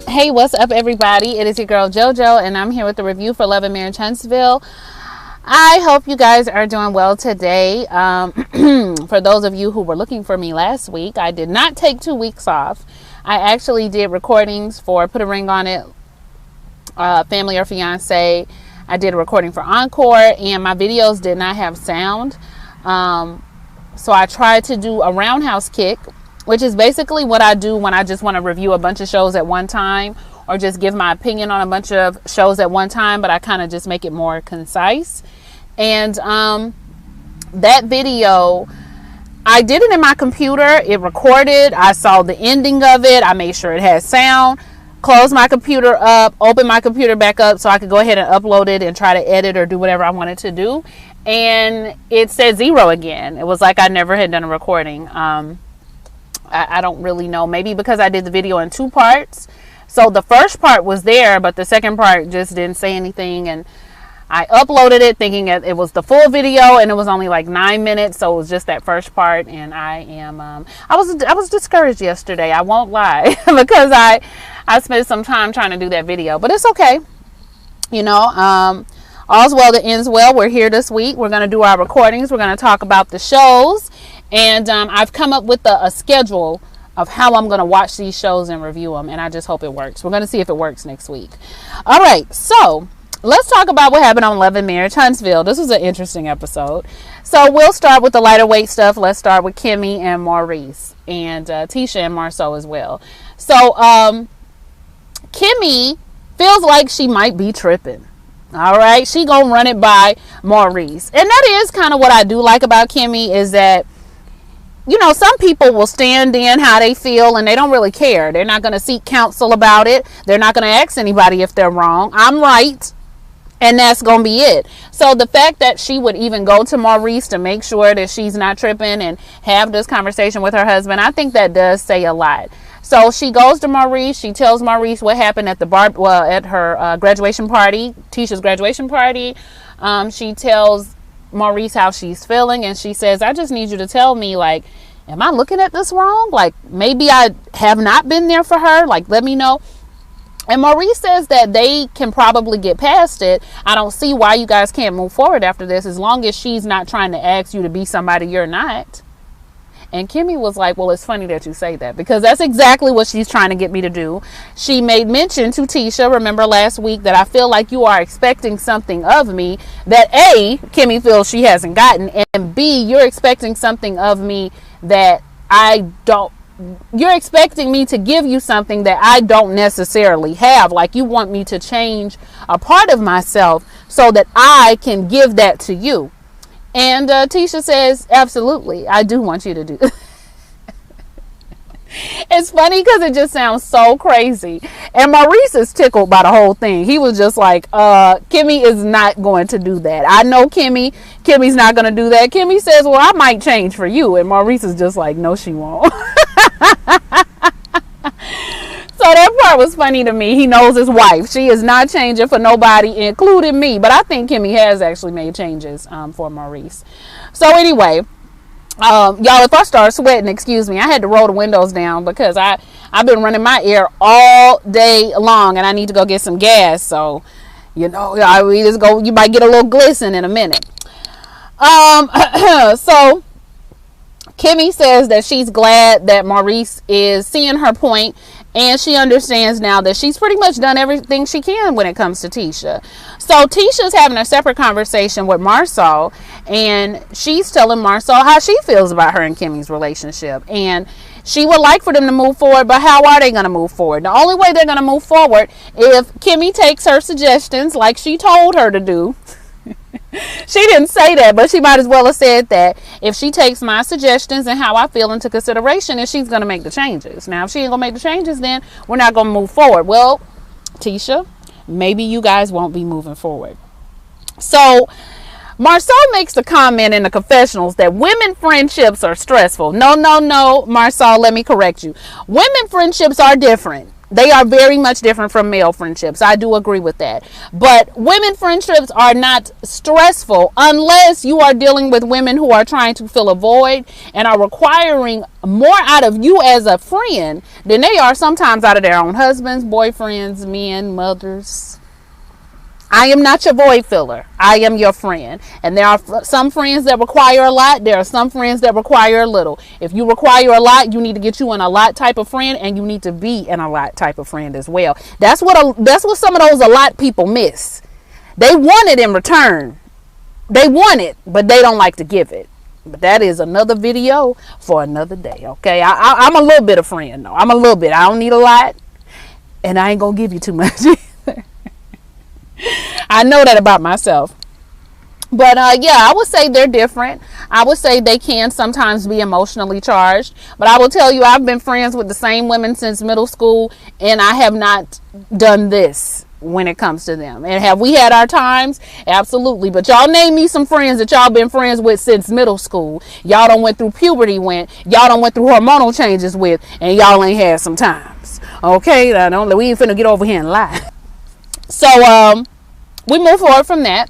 Hey, what's up, everybody? It is your girl JoJo, and I'm here with the review for Love and Marriage Huntsville. I hope you guys are doing well today. For those of you who were looking for me last week, I did not take 2 weeks off. I actually did recordings for Put a Ring on It, Family or Fiance. I did a recording for Encore, and my videos did not have sound. So I tried to do a roundhouse kick, which is basically what I do when I just want to review a bunch of shows at one time, or just give my opinion on a bunch of shows at one time, but I kind of just make it more concise. And that video, I did it in my computer. It recorded. I saw the ending of it. I made sure it had sound. Closed my computer up, opened my computer back up so I could go ahead and upload it and try to edit or do whatever I wanted to do. And it said 0 again. It was like I never had done a recording. I don't really know. Maybe because I did the video in 2 parts. So the first part was there, but the second part just didn't say anything. And I uploaded it thinking it was the full video, and it was only like 9 minutes. So it was just that first part. And I was discouraged yesterday. I won't lie, because I spent some time trying to do that video, but it's okay. You know, all's well that ends well. We're here this week. We're going to do our recordings. We're going to talk about the shows. And I've come up with a schedule of how I'm going to watch these shows and review them. And I just hope it works. We're going to see if it works next week. All right. So let's talk about what happened on Love and Marriage Huntsville. This was an interesting episode. So we'll start with the lighter weight stuff. Let's start with Kimmy and Maurice, and Tisha and Marceau as well. So Kimmy feels like she might be tripping. All right. She going to run it by Maurice. And that is kind of what I do like about Kimmy, is that, you know, some people will stand in how they feel and they don't really care. They're not going to seek counsel about it. They're not going to ask anybody if they're wrong. I'm right. And that's going to be it. So the fact that she would even go to Maurice to make sure that she's not tripping and have this conversation with her husband, I think that does say a lot. So she goes to Maurice. She tells Maurice what happened at at her graduation party, Tisha's graduation party. She tells Maurice how she's feeling, and she says, I just need you to tell me, like, am I looking at this wrong? Like, maybe I have not been there for her. Like, let me know. And Maurice says that they can probably get past it. I don't see why you guys can't move forward after this, as long as she's not trying to ask you to be somebody you're not. And Kimmy was like, well, it's funny that you say that, because that's exactly what she's trying to get me to do. She made mention to Tisha, remember last week, that I feel like you are expecting something of me that A, Kimmy feels she hasn't gotten, and B, you're expecting something of me that I don't. You're expecting me to give you something that I don't necessarily have. Like, you want me to change a part of myself so that I can give that to you. And Tisha says, absolutely, I do want you to do. It's funny because it just sounds so crazy. And Maurice is tickled by the whole thing. He was just like, Kimmy is not going to do that. I know Kimmy. Kimmy's not going to do that. Kimmy says, well, I might change for you. And Maurice is just like, no, she won't. So that part was funny to me. He knows his wife. She is not changing for nobody, including me. But I think Kimmy has actually made changes for Maurice. So anyway, y'all, if I start sweating, excuse me. I had to roll the windows down because I've been running my air all day long, and I need to go get some gas. So, you know, you might get a little glisten in a minute. So Kimmy says that she's glad that Maurice is seeing her point, and she understands now that she's pretty much done everything she can when it comes to Tisha. So Tisha's having a separate conversation with Marceau, and she's telling Marceau how she feels about her and Kimmy's relationship. And she would like for them to move forward, but how are they going to move forward? The only way they're going to move forward if Kimmy takes her suggestions like she told her to do. She didn't say that, but she might as well have said that. If she takes my suggestions and how I feel into consideration, and she's going to make the changes. Now, if she ain't going to make the changes, then we're not going to move forward. Well, Tisha, maybe you guys won't be moving forward. So Marceau makes the comment in the confessionals that women friendships are stressful. No, Marceau, let me correct you. Women friendships are different. They are very much different from male friendships. I do agree with that. But women friendships are not stressful unless you are dealing with women who are trying to fill a void and are requiring more out of you as a friend than they are sometimes out of their own husbands, boyfriends, men, mothers. I am not your void filler. I am your friend. And there are some friends that require a lot. There are some friends that require a little. If you require a lot, you need to get you an a lot type of friend, and you need to be an a lot type of friend as well. That's what some of those a lot people miss. They want it in return. They want it, but they don't like to give it. But that is another video for another day. Okay, I'm a little bit of friend though. I'm a little bit. I don't need a lot, and I ain't gonna give you too much. I know that about myself. But yeah, I would say they're different. I would say they can sometimes be emotionally charged. But I will tell you, I've been friends with the same women since middle school, and I have not done this when it comes to them. And have we had our times? Absolutely. But y'all name me some friends that y'all been friends with since middle school. Y'all done went through puberty y'all done went through hormonal changes with, and y'all ain't had some times. Okay? We ain't finna get over here and lie. So, we move forward from that.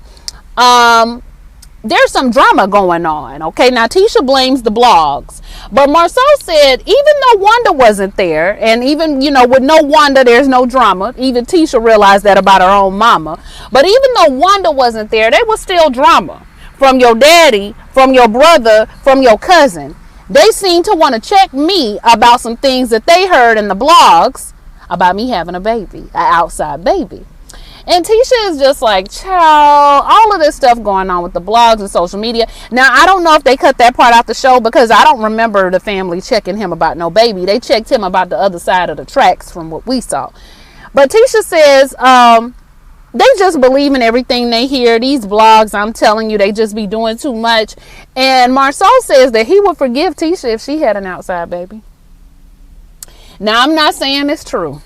There's some drama going on. Okay, now Tisha blames the blogs, but Marcel said even though Wanda wasn't there, and even with no Wanda there's no drama. Even Tisha realized that about her own mama. But even though Wanda wasn't there, there was still drama from your daddy, from your brother, from your cousin. They seem to want to check me about some things that they heard in the blogs about me having a baby, an outside baby. And Tisha is just like, child, all of this stuff going on with the blogs and social media. Now, I don't know if they cut that part out the show, because I don't remember the family checking him about no baby. They checked him about the other side of the tracks from what we saw. But Tisha says they just believe in everything they hear. These blogs, I'm telling you, they just be doing too much. And Marcel says that he would forgive Tisha if she had an outside baby. Now, I'm not saying it's true.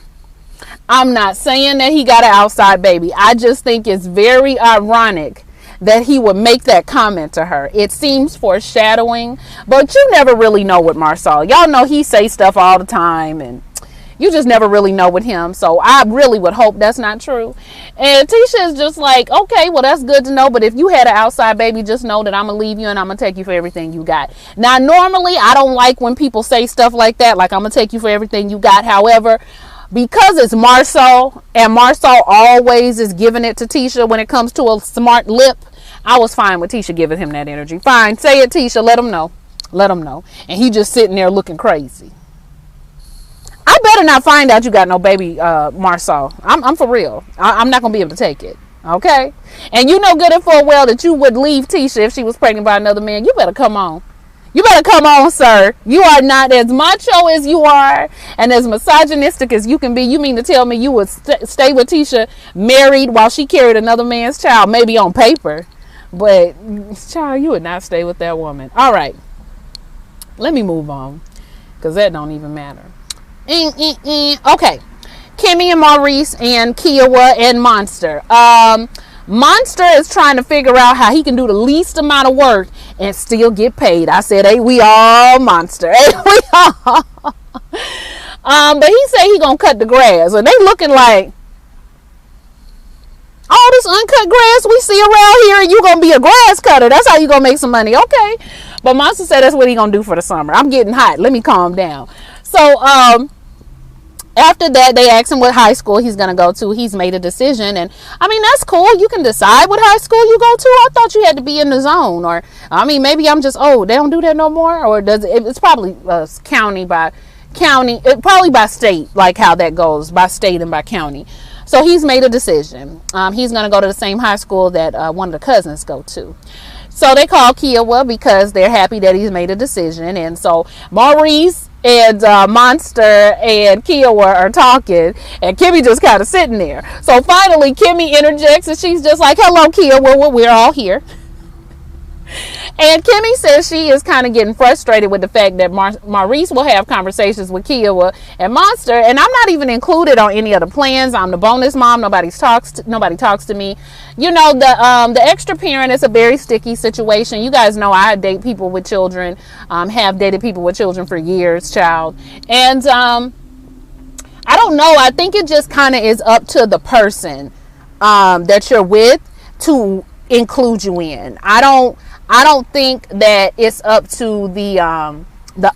I'm not saying that he got an outside baby. I just think it's very ironic that he would make that comment to her. It seems foreshadowing, but you never really know with Marcel. Y'all know he say stuff all the time, and you just never really know with him. So I really would hope that's not true. And Tisha is just like, okay, well, that's good to know. But if you had an outside baby, just know that I'm going to leave you and I'm going to take you for everything you got. Now, normally, I don't like when people say stuff like that, like I'm going to take you for everything you got. However, because it's Marcel, and Marcel always is giving it to Tisha when it comes to a smart lip, I was fine with Tisha giving him that energy. Fine, say it, Tisha, let him know. Let him know. And he just sitting there looking crazy. I better not find out you got no baby, Marcel. I'm for real. I'm not going to be able to take it. Okay? And you know good and full well that you would leave Tisha if she was pregnant by another man. You better come on. You better come on, sir. You are not as macho as you are and as misogynistic as you can be. You mean to tell me you would stay with Tisha married while she carried another man's child, maybe on paper. But, child, you would not stay with that woman. All right. Let me move on, because that don't even matter. Okay. Kimmy and Maurice and Kiowa and Monster. Monster is trying to figure out how he can do the least amount of work and still get paid. I said, hey, we all Monster. Hey, we all. But he said he gonna cut the grass, and they looking like all this uncut grass we see around here, and you gonna be a grass cutter. That's how you gonna make some money. Okay. But Monster said that's what he gonna do for the summer. I'm getting hot. Let me calm down. So, after that, they asked him what high school he's going to go to. He's made a decision. And, I mean, that's cool. You can decide what high school you go to. I thought you had to be in the zone. Or, I mean, maybe I'm just, they don't do that no more. Or does it's probably county by county. Probably by state, like how that goes, by state and by county. So he's made a decision. He's going to go to the same high school that one of the cousins go to. So they call Kiowa because they're happy that he's made a decision. And so Maurice and Monster and Kiowa are talking, and Kimmy just kind of sitting there. So finally Kimmy interjects, and she's just like, hello, Kiowa, we're all here. And Kimmy says she is kind of getting frustrated with the fact that Maurice will have conversations with Kiowa and Monster, and I'm not even included on any of the plans. I'm the bonus mom. Nobody talks to me. You know, the extra parent is a very sticky situation. You guys know I date people with children, have dated people with children for years, child. And I don't know. I think it just kind of is up to the person that you're with to include you in. I don't think that it's up to the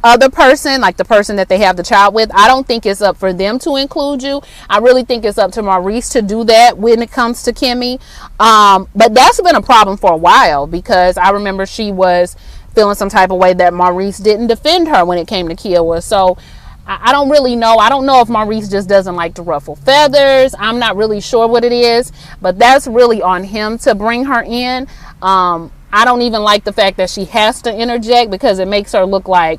other person, like the person that they have the child with. I don't think it's up for them to include you. I really think it's up to Maurice to do that when it comes to Kimmy. But that's been a problem for a while, because I remember she was feeling some type of way that Maurice didn't defend her when it came to Kiowa. So I don't really know. I don't know if Maurice just doesn't like to ruffle feathers. I'm not really sure what it is, but that's really on him to bring her in. I don't even like the fact that she has to interject, because it makes her look like,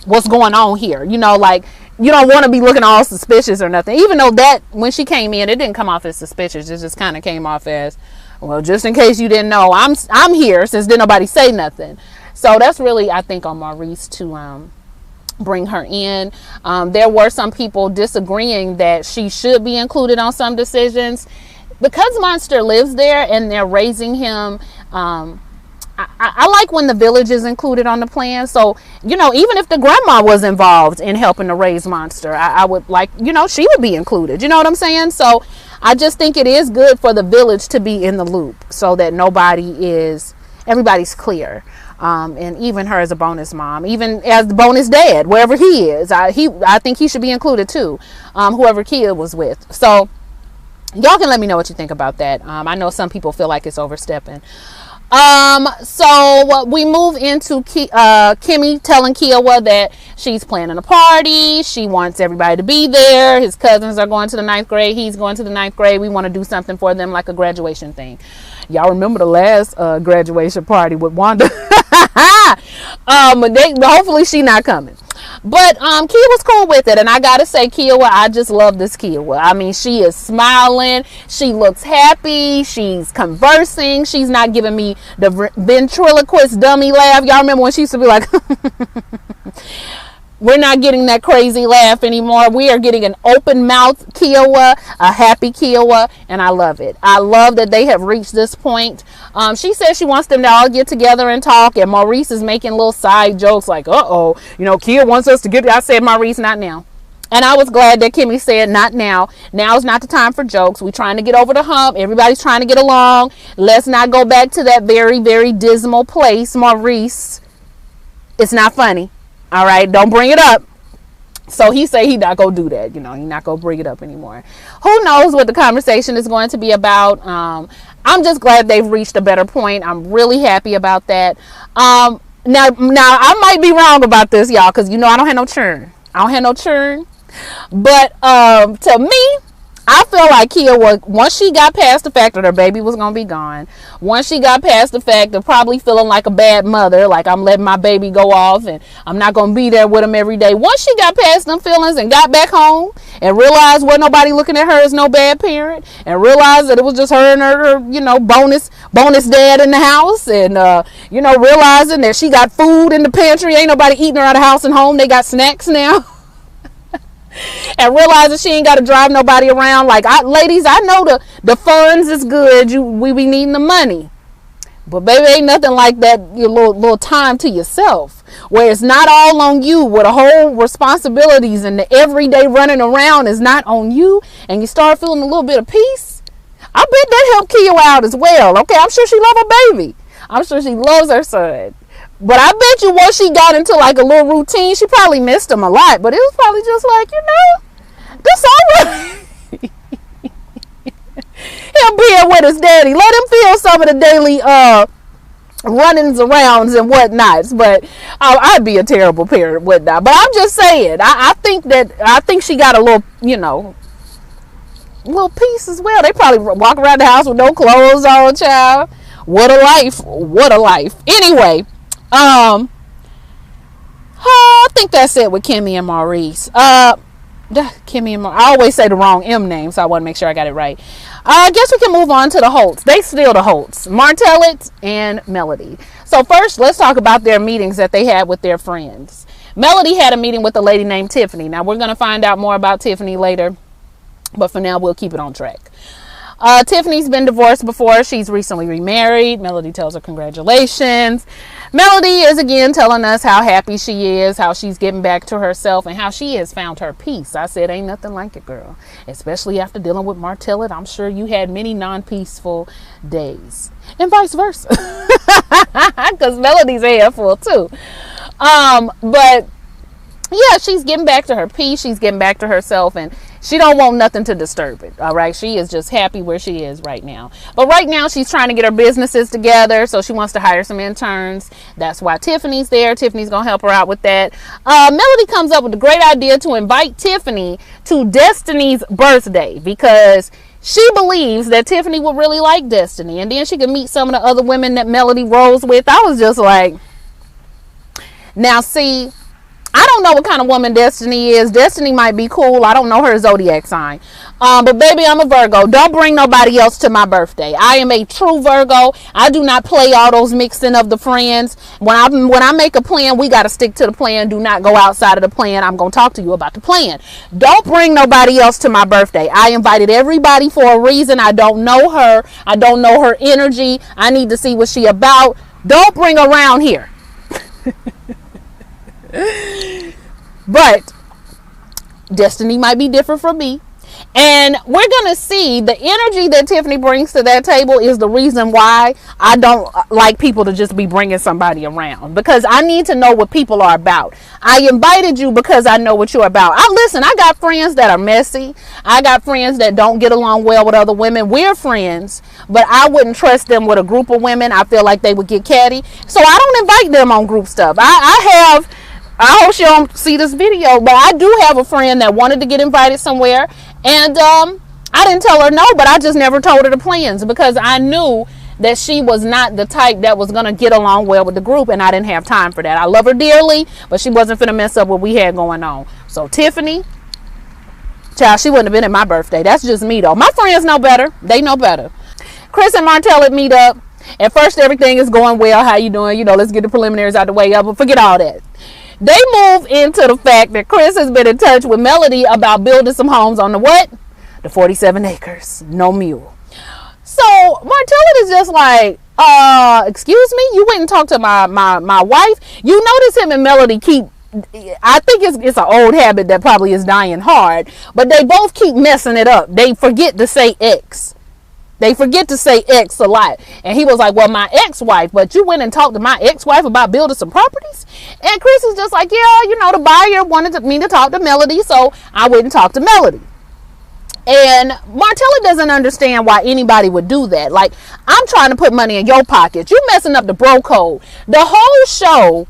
what's going on here? You know, like, you don't want to be looking all suspicious or nothing. Even though that, when she came in, it didn't come off as suspicious. It just kind of came off as, well, just in case you didn't know, I'm here, since didn't nobody say nothing. So that's really, I think, on Maurice to bring her in. There were some people disagreeing that she should be included on some decisions. Because Monster lives there and they're raising him, I like when the village is included on the plan. So, you know, even if the grandma was involved in helping to raise Monster, I would like, you know, she would be included. You know what I'm saying? So I just think it is good for the village to be in the loop, so that everybody's clear. And even her as a bonus mom, even as the bonus dad, wherever he is, I think he should be included too. Whoever Kia was with. So y'all can let me know what you think about that. I know some people feel like it's overstepping. So we move into Kimmy telling Kiowa that she's planning a party. She wants everybody to be there. His cousins are going to the 9th grade. He's going to the 9th grade. We want to do something for them, like a graduation thing. Y'all remember the last graduation party with Wanda? Hopefully she not coming. But Kia was cool with it, and I gotta say, Kiowa, I just love this Kiowa. I mean, she is smiling, she looks happy, she's conversing, she's not giving me the ventriloquist dummy laugh. Y'all remember when she used to be like, we're not getting that crazy laugh anymore. We are getting an open mouth Kiowa, a happy Kiowa, and I love it. I love that they have reached this point. She says she wants them to all get together and talk, and Maurice is making little side jokes like, uh-oh, you know, Kia wants us to get, I said, Maurice, not now. And I was glad that Kimmy said, not now. Now is not the time for jokes. We're trying to get over the hump. Everybody's trying to get along. Let's not go back to that very, very dismal place, Maurice. It's not funny. All right, don't bring it up. So he said he not gonna do that. You know, he not gonna bring it up anymore. Who knows what the conversation is going to be about? I'm just glad they've reached a better point. I'm really happy about that. Now I might be wrong about this, y'all, because you know I don't have no churn. But to me, I feel like Kia was, once she got past the fact that her baby was going to be gone, once she got past the fact of probably feeling like a bad mother, like I'm letting my baby go off and I'm not going to be there with him every day. Once she got past them feelings and got back home and realized wasn't nobody looking at her as no bad parent, and realized that it was just her and her, you know, bonus dad in the house, and, you know, realizing that she got food in the pantry, ain't nobody eating her out of house and home, they got snacks now. And realize that she ain't got to drive nobody around. Like, ladies, I know the funds is good. We be needing the money. But baby, ain't nothing like that, your little time to yourself, where it's not all on you, where the whole responsibilities and the everyday running around is not on you, and you start feeling a little bit of peace. I bet that helped Kia out as well. Okay, I'm sure she loves her baby. I'm sure she loves her son. But I bet you once she got into like a little routine, she probably missed him a lot. But it was probably just like, you know, this all right. Him being with his daddy. Let him feel some of the daily runnings arounds and whatnots. But I'd be a terrible parent, wouldn't I? But I'm just saying, I think she got a little, you know, little piece as well. They probably walk around the house with no clothes on, child. What a life. What a life. Anyway. I think that's it with Kimmy and Maurice. I always say the wrong M name, so I want to make sure I got it right. I guess we can move on to the Holtz. They still the Holtz, Martellets and Melody. So first, let's talk about their meetings that they had with their friends. Melody had a meeting with a lady named Tiffany. Now we're going to find out more about Tiffany later, but for now we'll keep it on track. Tiffany's been divorced before. She's recently remarried. Melody tells her congratulations. Melody is again telling us how happy she is, how she's getting back to herself, and how she has found her peace. I said, ain't nothing like it, girl. Especially after dealing with Martellate. I'm sure you had many non-peaceful days. And vice versa. Because Melody's a handful too. But yeah, she's getting back to her peace. She's getting back to herself, and she don't want nothing to disturb it. All right. She is just happy where she is right now. But right now she's trying to get her businesses together. So she wants to hire some interns. That's why Tiffany's there. Tiffany's going to help her out with that. Melody comes up with a great idea to invite Tiffany to Destiny's birthday because she believes that Tiffany would really like Destiny. And then she could meet some of the other women that Melody rolls with. I was just like, now see, I don't know what kind of woman Destiny is. Destiny might be cool. I don't know her zodiac sign. But baby, I'm a Virgo. Don't bring nobody else to my birthday. I am a true Virgo. I do not play all those mixing of the friends. When I make a plan, we got to stick to the plan. Do not go outside of the plan. I'm going to talk to you about the plan. Don't bring nobody else to my birthday. I invited everybody for a reason. I don't know her. I don't know her energy. I need to see what she about. Don't bring her around here. But Destiny might be different from me, and we're gonna see the energy that Tiffany brings to that table is the reason why I don't like people to just be bringing somebody around, because I need to know what people are about. I invited you because I know what you're about. I got friends that are messy. I got friends that don't get along well with other women. We're friends, but I wouldn't trust them with a group of women. I feel like they would get catty, so I don't invite them on group stuff. I hope she don't see this video, but I do have a friend that wanted to get invited somewhere, and I didn't tell her no, but I just never told her the plans because I knew that she was not the type that was going to get along well with the group, and I didn't have time for that. I love her dearly, but she wasn't finna mess up what we had going on. So Tiffany, child, she wouldn't have been at my birthday. That's just me, though. My friends know better. They know better. Chris and Martellate meet up. At first, everything is going well. How you doing? Let's get the preliminaries out the way. But forget all that. They move into the fact that Chris has been in touch with Melody about building some homes on the what? The 47 acres. No mule. So Martellate is just like, excuse me? You went and talked to my wife? You notice him and Melody keep, I think it's an old habit that probably is dying hard, but they both keep messing it up. They forget to say ex. They forget to say ex a lot. And he was like, well, my ex-wife, but you went and talked to my ex-wife about building some properties? And Chris is just like, yeah, the buyer wanted me to talk to Melody, so I went and talked to Melody. And Martellate doesn't understand why anybody would do that. Like, I'm trying to put money in your pocket. You messing up the bro code. The whole show,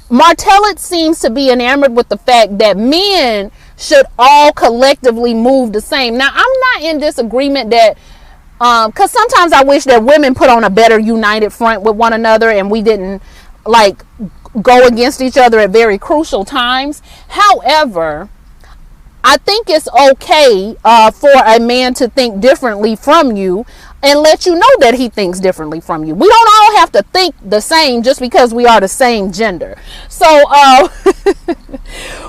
Martellate seems to be enamored with the fact that men should all collectively move the same. Now, I'm not in disagreement that because sometimes I wish that women put on a better united front with one another and we didn't like go against each other at very crucial times. However, I think it's okay for a man to think differently from you and let you know that he thinks differently from you. We don't all have to think the same just because we are the same gender. So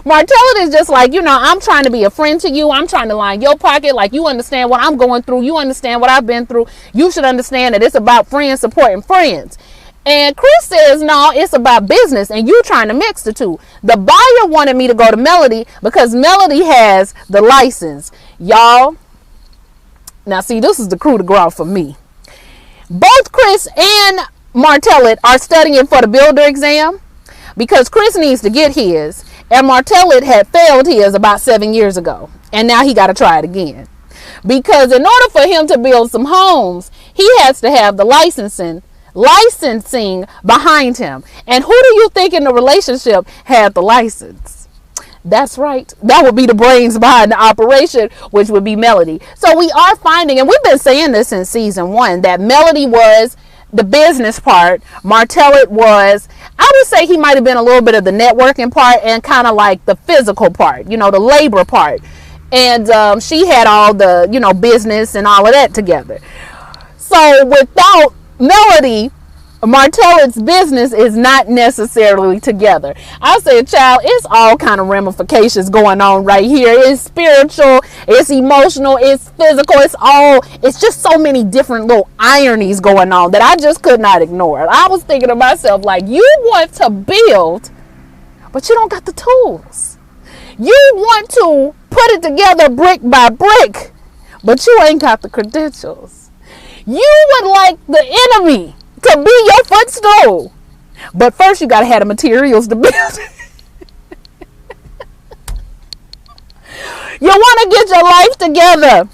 Martellate is just like, I'm trying to be a friend to you. I'm trying to line your pocket. Like, you understand what I'm going through. You understand what I've been through. You should understand that it's about friends supporting friends. And Chris says, no, it's about business, and you trying to mix the two. The buyer wanted me to go to Melody because Melody has the license. Y'all, now see, this is the coup de grace for me. Both Chris and Martellate are studying for the builder exam because Chris needs to get his, and Martellate had failed his about 7 years ago, and now he got to try it again. Because in order for him to build some homes, he has to have the licensing behind him. And who do you think in the relationship had the license? That's right. That would be the brains behind the operation, which would be Melody. So we are finding, and we've been saying this since season 1, that Melody was the business part. Martellate was, I would say he might have been a little bit of the networking part and kind of like the physical part, the labor part. And she had all the, business and all of that together. So without Melody Martellet's business is not necessarily together. I said, child, it's all kind of ramifications going on right here. It's spiritual, it's emotional, it's physical, it's just so many different little ironies going on that I just could not ignore. I was thinking to myself, like, you want to build, but you don't got the tools. You want to put it together brick by brick, but you ain't got the credentials. You would like the enemy to be your footstool, but first you gotta have the materials to build it. You want to get your life together,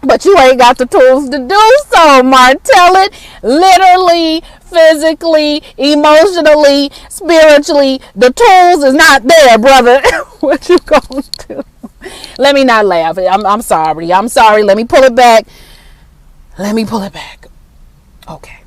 but you ain't got the tools to do so. Martellate, literally, physically, emotionally, spiritually, the tools is not there, brother. What you gonna do? Let me not laugh. I'm sorry. Let me pull it back. Okay.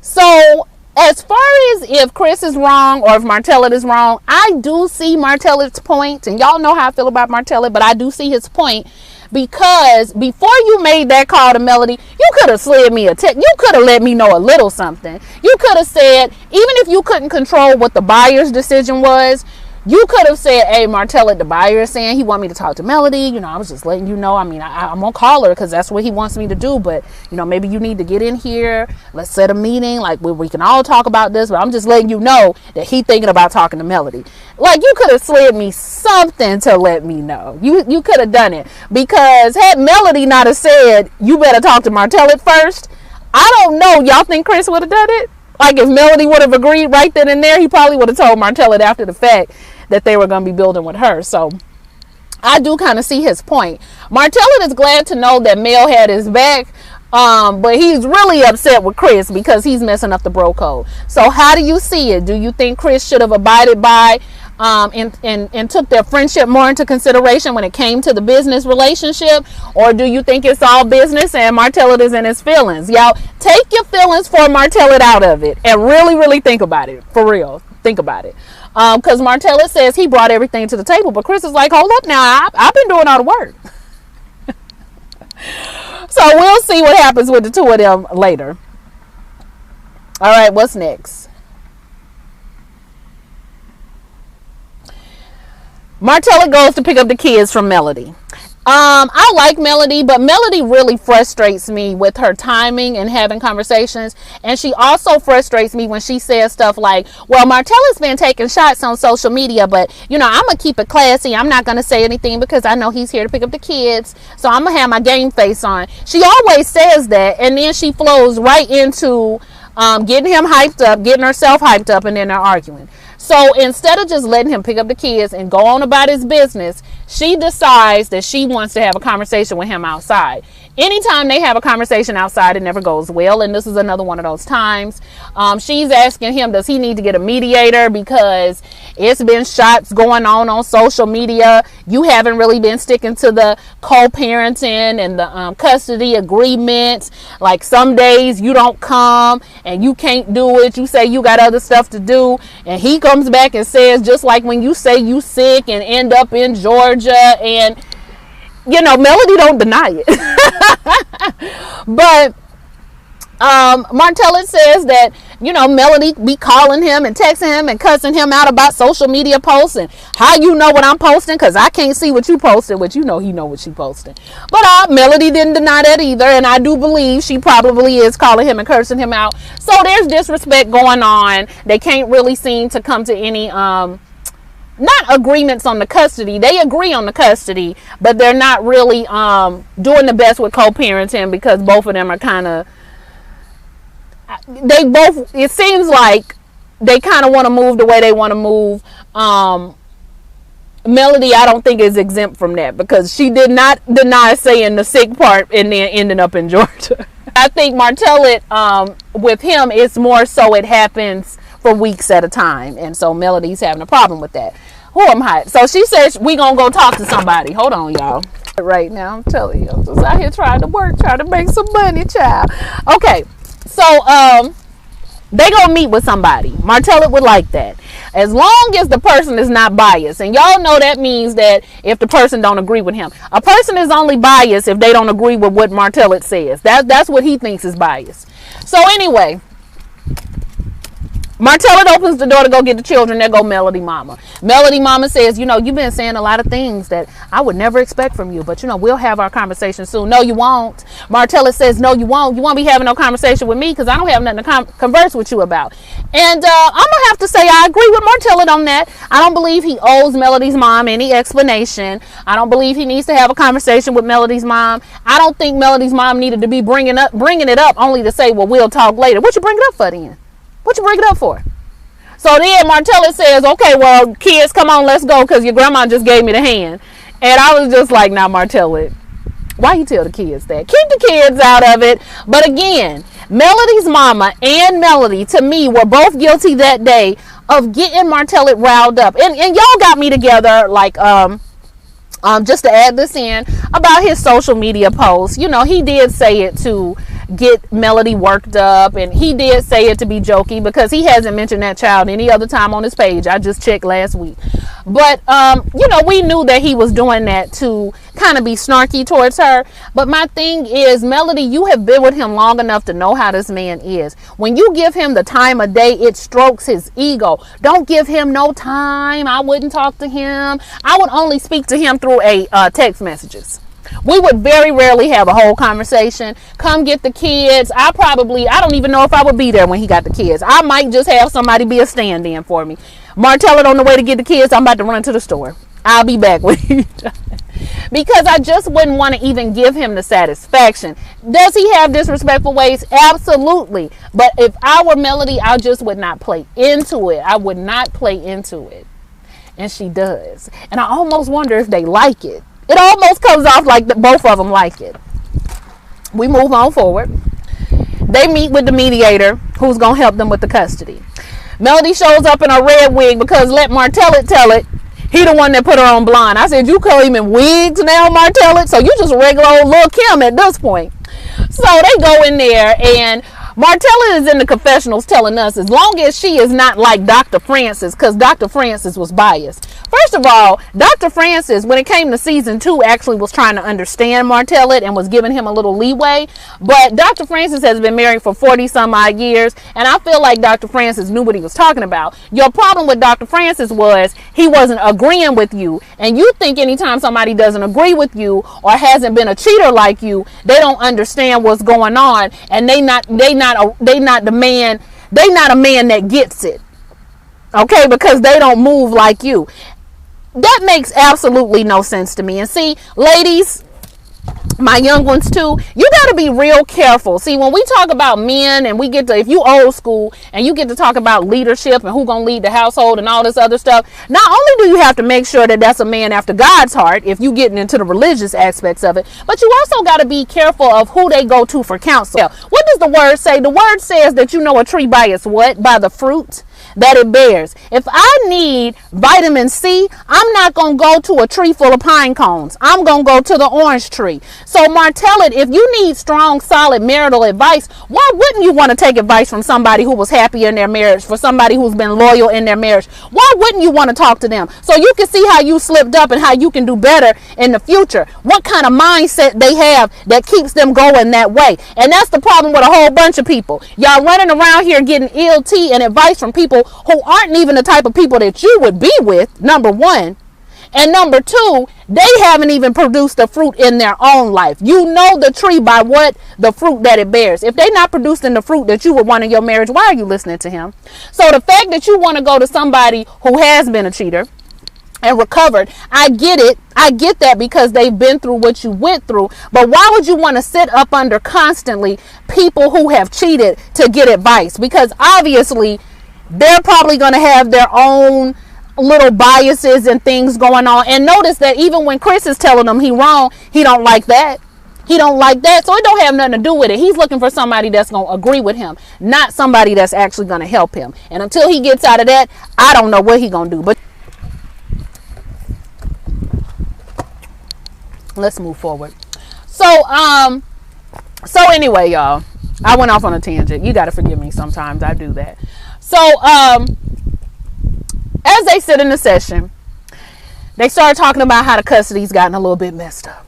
So, as far as if Chris is wrong or if Martellate is wrong, I do see Martellate's point, and y'all know how I feel about Martellate, but I do see his point, because before you made that call to Melody, you could have slid me a text. You could have let me know a little something. You could have said, even if you couldn't control what the buyer's decision was, you could have said, hey, Martellate, the buyer is saying he want me to talk to Melody. You know, I was just letting you know. I mean, I'm going to call her because that's what he wants me to do. But, you know, maybe you need to get in here. Let's set a meeting like where we can all talk about this. But I'm just letting you know that he thinking about talking to Melody. Like, you could have slid me something to let me know. You could have done it. Because had Melody not have said, you better talk to Martellate first, I don't know. Y'all think Chris would have done it? Like, if Melody would have agreed right then and there, he probably would have told Martellate after the fact that they were going to be building with her. So I do kind of see his point. Martellate is glad to know that Mel had his back, but he's really upset with Chris because he's messing up the bro code. So how do you see it? Do you think Chris should have abided by and took their friendship more into consideration when it came to the business relationship? Or do you think it's all business and Martellate is in his feelings? Y'all, take your feelings for Martellate out of it and really, really think about it. For real. Think about it. Because Martellate says he brought everything to the table, but Chris is like, hold up now, I've been doing all the work. So we'll see what happens with the two of them later. All right, what's next? Martellate goes to pick up the kids from Melody. I like Melody, but Melody really frustrates me with her timing and having conversations. And she also frustrates me when she says stuff like, well, Martella's been taking shots on social media, but, you know, I'm going to keep it classy. I'm not going to say anything because I know he's here to pick up the kids. So I'm going to have my game face on. She always says that, and then she flows right into getting him hyped up, getting herself hyped up, and then they're arguing. So instead of just letting him pick up the kids and go on about his business, she decides that she wants to have a conversation with him outside. Anytime they have a conversation outside, it never goes well. And this is another one of those times. She's asking him, does he need to get a mediator? Because it's been shots going on social media. You haven't really been sticking to the co-parenting and the custody agreements. Like, some days you don't come and you can't do it. You say you got other stuff to do. And he comes back and says, just like when you say you sick and end up in Georgia, and you know, Melody don't deny it. But Martellate says that, you know, Melody be calling him and texting him and cussing him out about social media posts and how you know what I'm posting, because I can't see what you posted, which, you know, he know what she posted. But Melody didn't deny that either, and I do believe she probably is calling him and cursing him out. So there's disrespect going on. They can't really seem to come to any not agreements on the custody. They agree on the custody, but they're not really doing the best with co-parenting, because both of them are kind of, it seems like they kind of want to move the way they want to move. Melody, I don't think, is exempt from that, because she did not deny saying the sick part and then ending up in Georgia. I think Martellate, with him, it's more so it happens for weeks at a time, and so Melody's having a problem with that. Oh, I'm hot. So she says we gonna go talk to somebody. Hold on, y'all. Right now, I'm telling you, I'm just out here trying to work, trying to make some money, child. Okay, so they gonna meet with somebody. Martellate would like that, as long as the person is not biased. And y'all know that means that if the person don't agree with him, a person is only biased if they don't agree with what Martellate says. That's what he thinks is biased. So anyway, Martellus opens the door to go get the children. There go Melody Mama. Melody Mama says, you've been saying a lot of things that I would never expect from you, but we'll have our conversation soon. No, you won't. Martellus says, no, you won't. You won't be having no conversation with me because I don't have nothing to converse with you about. And I'm going to have to say I agree with Martellus on that. I don't believe he owes Melody's mom any explanation. I don't believe he needs to have a conversation with Melody's mom. I don't think Melody's mom needed to be bringing it up only to say, well, we'll talk later. What you bring it up for then? What you bring it up for? So then Martellus says, okay, well, kids, come on, let's go, because your grandma just gave me the hand. And I was just like, now, Martellus, why you tell the kids that? Keep the kids out of it. But again, Melody's mama and Melody, to me, were both guilty that day of getting Martellus riled up. And y'all got me together, like, just to add this in, about his social media posts. He did say it to get Melody worked up, and he did say it to be jokey because he hasn't mentioned that child any other time on his page. I just checked last week. But we knew that he was doing that to kind of be snarky towards her. But my thing is, Melody, you have been with him long enough to know how this man is. When you give him the time of day, it strokes his ego. Don't give him no time. I wouldn't talk to him. I would only speak to him through a text messages. We would very rarely have a whole conversation. Come get the kids. I don't even know if I would be there when he got the kids. I might just have somebody be a stand-in for me. Martellus on the way to get the kids, I'm about to run to the store. I'll be back with you. Because I just wouldn't want to even give him the satisfaction. Does he have disrespectful ways? Absolutely. But if I were Melody, I just would not play into it. I would not play into it. And she does. And I almost wonder if they like it. It almost comes off like both of them like it. We move on forward. They meet with the mediator who's going to help them with the custody. Melody shows up in a red wig because let Martellus tell it. He the one that put her on blonde. I said, you call him in wigs now, Martellus? So you just regular old Lil' Kim at this point. So they go in there, and Martellus is in the confessionals telling us, as long as she is not like Dr. Francis, because Dr. Francis was biased. First of all, Dr. Francis, when it came to season 2, actually was trying to understand Martellus and was giving him a little leeway. But Dr. Francis has been married for 40 some odd years, and I feel like Dr. Francis knew what he was talking about. Your problem with Dr. Francis was he wasn't agreeing with you, and you think anytime somebody doesn't agree with you or hasn't been a cheater like you, they don't understand what's going on, and they not a man that gets it. Okay, because they don't move like you. That makes absolutely no sense to me. And see, ladies, my young ones too, you got to be real careful. See, when we talk about men and we get to, if you old school and you get to talk about leadership and who gonna lead the household and all this other stuff, not only do you have to make sure that that's a man after God's heart if you getting into the religious aspects of it, but you also got to be careful of who they go to for counsel. What does the word say? The word says that you know a tree by its what? By the fruit that it bears. If I need vitamin C, I'm not going to go to a tree full of pine cones. I'm going to go to the orange tree. So Martellus, if you need strong, solid marital advice, why wouldn't you want to take advice from somebody who was happy in their marriage, for somebody who's been loyal in their marriage? Why wouldn't you want to talk to them? So you can see how you slipped up and how you can do better in the future. What kind of mindset they have that keeps them going that way. And that's the problem with a whole bunch of people. Y'all running around here getting ill tea and advice from people who aren't even the type of people that you would be with, number one. And number two, they haven't even produced the fruit in their own life. You know the tree by what? The fruit that it bears. If they're not producing the fruit that you would want in your marriage, why are you listening to him? So the fact that you want to go to somebody who has been a cheater and recovered, I get it. I get that because they've been through what you went through. But why would you want to sit up under constantly people who have cheated to get advice? Because obviously they're probably going to have their own little biases and things going on. And notice that even when Chris is telling them he wrong, he don't like that. He don't like that. So it don't have nothing to do with it. He's looking for somebody that's going to agree with him, not somebody that's actually going to help him. And until he gets out of that, I don't know what he's going to do. But let's move forward. So anyway, y'all, I went off on a tangent. You got to forgive me sometimes. I do that. So, as they sit in the session, they started talking about how the custody's gotten a little bit messed up.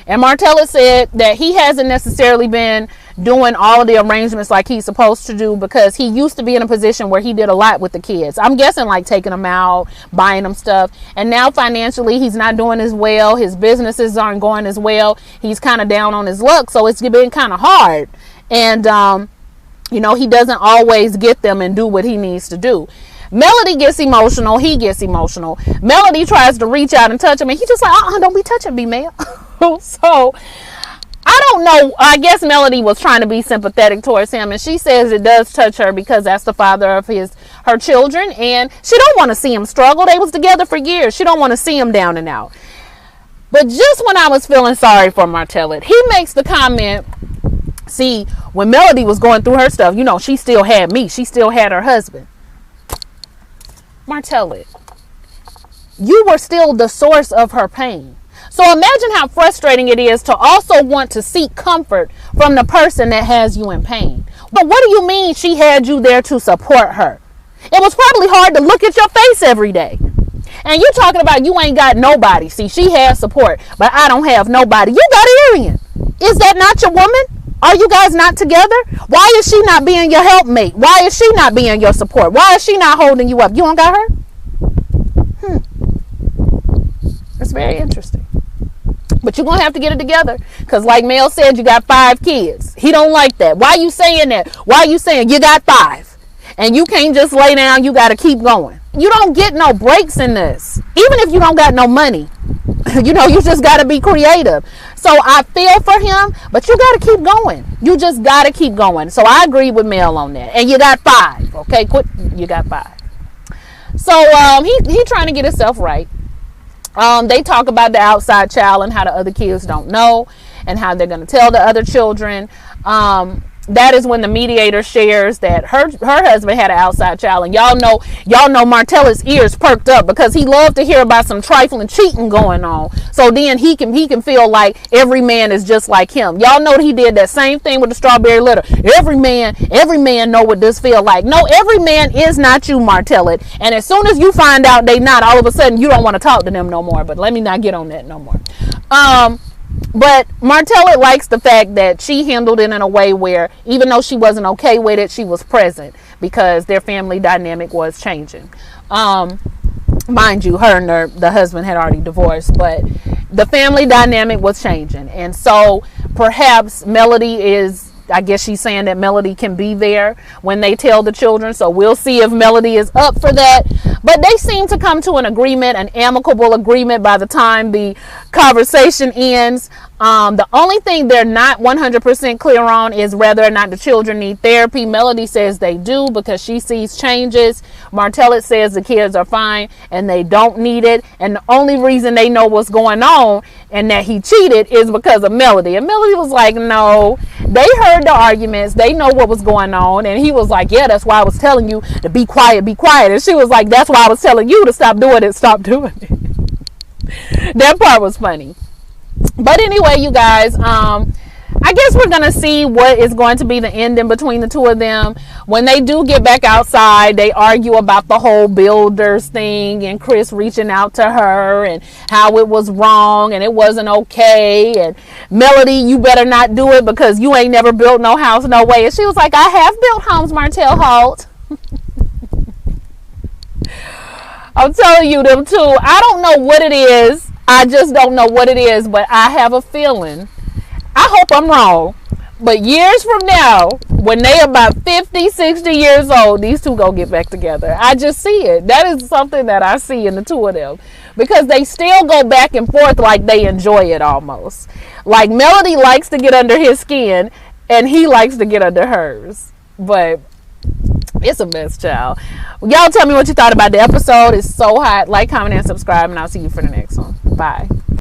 And Martellus said that he hasn't necessarily been doing all of the arrangements like he's supposed to do, because he used to be in a position where he did a lot with the kids. I'm guessing like taking them out, buying them stuff. And now financially he's not doing as well. His businesses aren't going as well. He's kind of down on his luck. So it's been kind of hard. And, you know, he doesn't always get them and do what he needs to do. Melody gets emotional. He gets emotional. Melody tries to reach out and touch him, and he just like, don't be touching me, Mel. So I don't know. I guess Melody was trying to be sympathetic towards him, and she says it does touch her because that's the father of her children, and she don't want to see him struggle. They was together for years. She don't want to see him down and out. But just when I was feeling sorry for Martellus, he makes the comment, see, when Melody was going through her stuff, you know, she still had me. She still had her husband. Martellus, you were still the source of her pain. So imagine how frustrating it is to also want to seek comfort from the person that has you in pain. But what do you mean she had you there to support her? It was probably hard to look at your face every day. And you talking about you ain't got nobody. See, she has support, but I don't have nobody. You got Arian. Is that not your woman? Are you guys not together? Why is she not being your helpmate? Why is she not being your support? Why is she not holding you up? You don't got her? It's very interesting. But you're going to have to get it together. Because like Mel said, you got 5 kids. He don't like that. Why you saying that? Why are you saying you got 5? And you can't just lay down. You got to keep going. You don't get no breaks in this. Even if you don't got no money. You know, you just got to be creative. So I feel for him, but you got to keep going. You just got to keep going. So I agree with Mel on that. And you got 5. Okay, quit. You got 5. So he trying to get himself right. They talk about the outside child and how the other kids don't know and how they're going to tell the other children. That is when the mediator shares that her husband had an outside child, and y'all know Martellus' ears perked up because he loved to hear about some trifling cheating going on. So then he can feel like every man is just like him. Y'all know that he did that same thing with the strawberry letter. Every man know what this feel like. No, every man is not you, Martellus. And as soon as you find out they not, all of a sudden you don't want to talk to them no more. But let me not get on that no more. But Martellus likes the fact that she handled it in a way where even though she wasn't okay with it, she was present because their family dynamic was changing. Mind you, her and the husband had already divorced, but the family dynamic was changing. And so perhaps Melody is, I guess she's saying that Melody can be there when they tell the children. So we'll see if Melody is up for that. But they seem to come to an agreement, an amicable agreement by the time the conversation ends. The only thing they're not 100% clear on is whether or not the children need therapy. Melody says they do because she sees changes. Martellus says the kids are fine and they don't need it. And the only reason they know what's going on and that he cheated is because of Melody. And Melody was like, no, they heard the arguments. They know what was going on. And he was like, yeah, that's why I was telling you to be quiet, be quiet. And she was like, that's why I was telling you to stop doing it, stop doing it. That part was funny. But anyway, you guys, I guess we're going to see what is going to be the ending between the two of them. When they do get back outside, they argue about the whole builders thing and Chris reaching out to her and how it was wrong and it wasn't okay. And Melody, you better not do it because you ain't never built no house, no way. And she was like, I have built homes, Martell Holt. I'm telling you, them two, I don't know what it is. I just don't know what it is, but I have a feeling. I hope I'm wrong. But years from now, when they about 50, 60 years old, these two gonna get back together. I just see it. That is something that I see in the two of them. Because they still go back and forth like they enjoy it almost. Like Melody likes to get under his skin and he likes to get under hers. But it's a mess, child. Y'all tell me what you thought about the episode. It's so hot. Like, comment, and subscribe, and I'll see you for the next one. Bye.